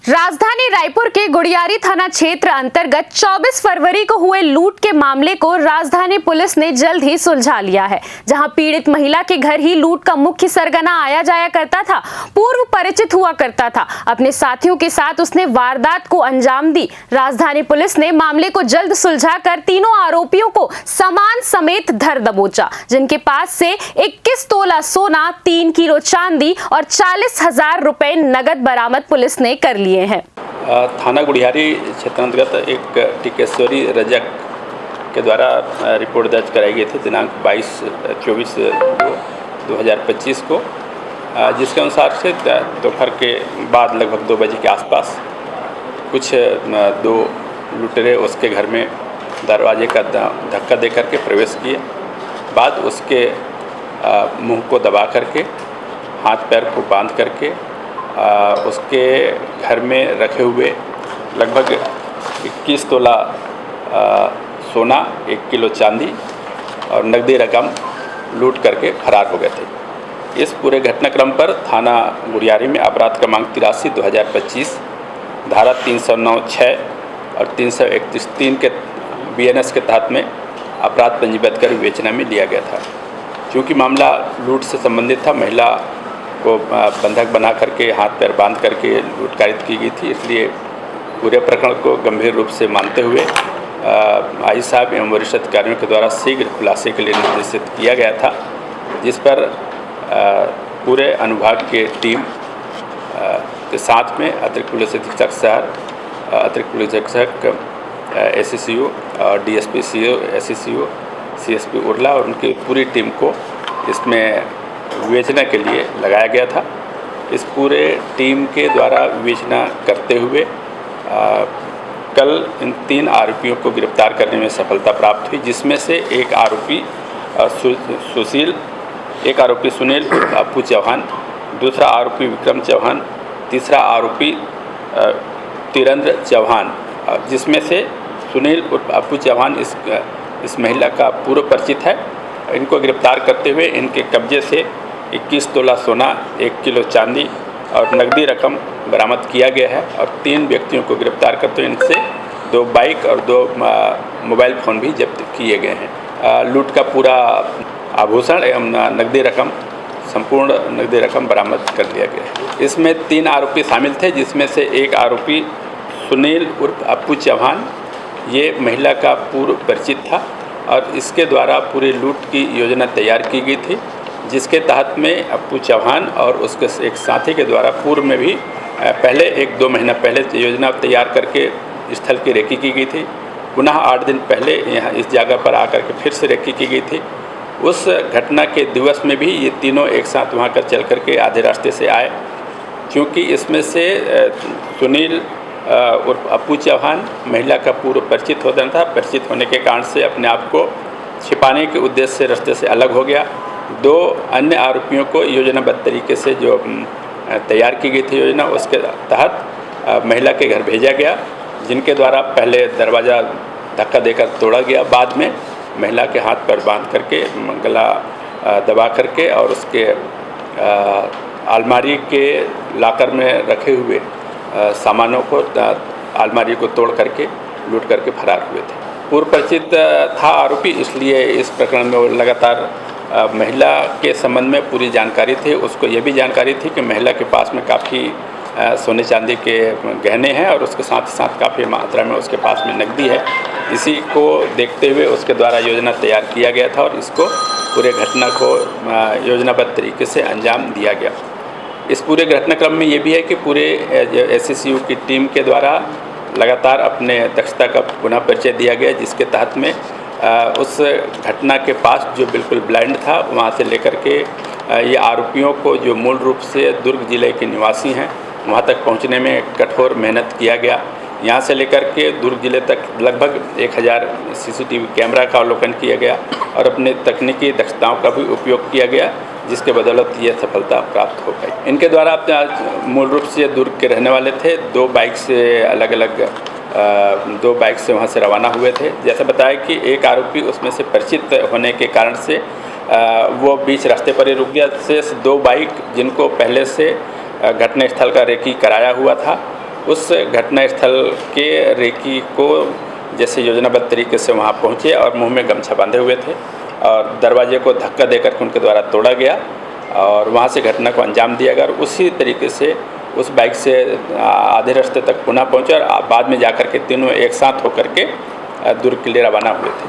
राजधानी रायपुर के गुड़ियारी थाना क्षेत्र अंतर्गत 24 फरवरी को हुए लूट के मामले को राजधानी पुलिस ने जल्द ही सुलझा लिया है। जहां पीड़ित महिला के घर ही लूट का मुख्य सरगना आया जाया करता था, पूर्व परिचित हुआ करता था। अपने साथियों के साथ उसने वारदात को अंजाम दी। राजधानी पुलिस ने मामले को जल्द सुलझाकर तीनों आरोपियों को सामान समेत धर दबोचा, जिनके पास से 21 तोला सोना, 3 किलो चांदी और 40,000 रुपए नगद बरामद पुलिस ने कर लिए हैं। थाना गुड़ियारी क्षेत्र अंतर्गत एक टिकेश्वरी रजक के द्वारा रिपोर्ट दर्ज कराई गई थी दिनांक 22/24/2025 को, जिसके अनुसार से दोपहर के बाद लगभग 2 बजे के आसपास कुछ 2 लुटेरे उसके घर में दरवाजे का धक्का दे करके प्रवेश किए। बाद उसके मुंह को दबा करके, हाथ पैर को बांध करके उसके घर में रखे हुए लगभग 21 तोला सोना, 1 किलो चांदी और नकदी रकम लूट करके फरार हो गए थे। इस पूरे घटनाक्रम पर थाना गुड़ियारी में अपराध क्रमांक 83/2025 धारा 309(6) और 331(3) के BNS के तहत में अपराध पंजीबद्ध कर विवेचना में लिया गया था। क्योंकि मामला लूट से संबंधित था, महिला को बंधक बना करके, हाथ पैर बांध करके लूटकारित की गई थी, इसलिए पूरे प्रकरण को गंभीर रूप से मानते हुए आई साहब एवं वरिष्ठ अधिकारियों के द्वारा शीघ्र खुलासे के लिए निर्देशित किया गया था, जिस पर पूरे अनुभाग के टीम के साथ में अतिरिक्त पुलिस अधीक्षक शहर, अतिरिक्त पुलिस अधीक्षक SCCO और DSP CO, SCCO, CSP Urla और उनकी पूरी टीम को इसमें विवेचना के लिए लगाया गया था। इस पूरे टीम के द्वारा विवेचना करते हुए कल इन 3 आरोपियों को गिरफ्तार करने में सफलता प्राप्त हुई, जिसमें से एक आरोपी सुशील, एक आरोपी सुनील अप्पू चौहान, दूसरा आरोपी विक्रम चौहान, तीसरा आरोपी तिरंद्र चौहान, जिसमें से सुनील अप्पू चौहान इस महिला का पूर्व परिचित है। इनको गिरफ्तार करते हुए इनके कब्जे से 21 तोला सोना, 1 किलो चांदी और नकदी रकम बरामद किया गया है और 3 व्यक्तियों को गिरफ्तार करते हुए इनसे 2 बाइक और 2 मोबाइल फ़ोन भी जब्त किए गए हैं। लूट का पूरा आभूषण एवं नकदी रकम, संपूर्ण नकदी रकम बरामद कर लिया गया है। इसमें 3 आरोपी शामिल थे, जिसमें से एक आरोपी सुनील उर्फ अप्पू चौहान, ये महिला का पूर्व परिचित था और इसके द्वारा पूरी लूट की योजना तैयार की गई थी, जिसके तहत में अप्पू चौहान और उसके एक साथी के द्वारा पूर्व में भी पहले 1-2 महीना पहले योजना तैयार करके स्थल की रेकी की गई थी। पुनः 8 दिन पहले यहाँ इस जगह पर आकर के फिर से रेकी की गई थी। उस घटना के दिवस में भी ये तीनों एक साथ वहाँ कर चल करके आधे रास्ते से आए। क्योंकि इसमें से सुनील उर्फ अप्पू चौहान महिला का पूर्व परिचित होता था, परिचित होने के कारण से अपने आप को छिपाने के उद्देश्य से रास्ते से अलग हो गया। 2 अन्य आरोपियों को योजनाबद्ध तरीके से जो तैयार की गई थी योजना, उसके तहत महिला के घर भेजा गया, जिनके द्वारा पहले दरवाज़ा धक्का देकर तोड़ा गया, बाद में महिला के हाथ पर बांध करके, गला दबा करके और उसके अलमारी के लॉकर में रखे हुए सामानों को, अलमारी को तोड़ करके लूट करके फरार हुए थे। पूर्व परिचित था आरोपी, इसलिए इस प्रकरण में वो लगातार महिला के संबंध में पूरी जानकारी थी। उसको ये भी जानकारी थी कि महिला के पास में काफ़ी सोने चांदी के गहने हैं और उसके साथ ही साथ काफ़ी मात्रा में उसके पास में नकदी है। इसी को देखते हुए उसके द्वारा योजना तैयार किया गया था और इसको पूरे घटना को योजनाबद्ध तरीके से अंजाम दिया गया। इस पूरे घटनाक्रम में ये भी है कि पूरे SCCO की टीम के द्वारा लगातार अपने दक्षता का पुनः परिचय दिया गया, जिसके तहत में उस घटना के पास जो बिल्कुल ब्लाइंड था, वहाँ से लेकर के ये आरोपियों को जो मूल रूप से दुर्ग जिले के निवासी हैं, वहाँ तक पहुँचने में कठोर मेहनत किया गया। यहाँ से लेकर के दुर्ग जिले तक लगभग 1000 CCTV कैमरा का अवलोकन किया गया और अपने तकनीकी दक्षताओं का भी उपयोग किया गया, जिसके बदौलत ये सफलता प्राप्त हो गई। इनके द्वारा मूल रूप से दुर्ग के रहने वाले थे। 2 बाइक से अलग अलग 2 बाइक से वहाँ से रवाना हुए थे। जैसे बताया कि एक आरोपी उसमें से परिचित होने के कारण से वो बीच रास्ते पर ही रुक गया। शेष 2 बाइक जिनको पहले से घटनास्थल का रेकी कराया हुआ था, उस घटना स्थल के रेकी को जैसे योजनाबद्ध तरीके से वहाँ पहुँचे और मुंह में गमछा बांधे हुए थे और दरवाजे को धक्का देकर के उनके द्वारा तोड़ा गया और वहाँ से घटना को अंजाम दिया गया और उसी तरीके से उस बाइक से आधे रास्ते तक पुनः पहुँचे और बाद में जाकर के तीनों एक साथ होकर के दुर्ग के लिए रवाना हुए थे।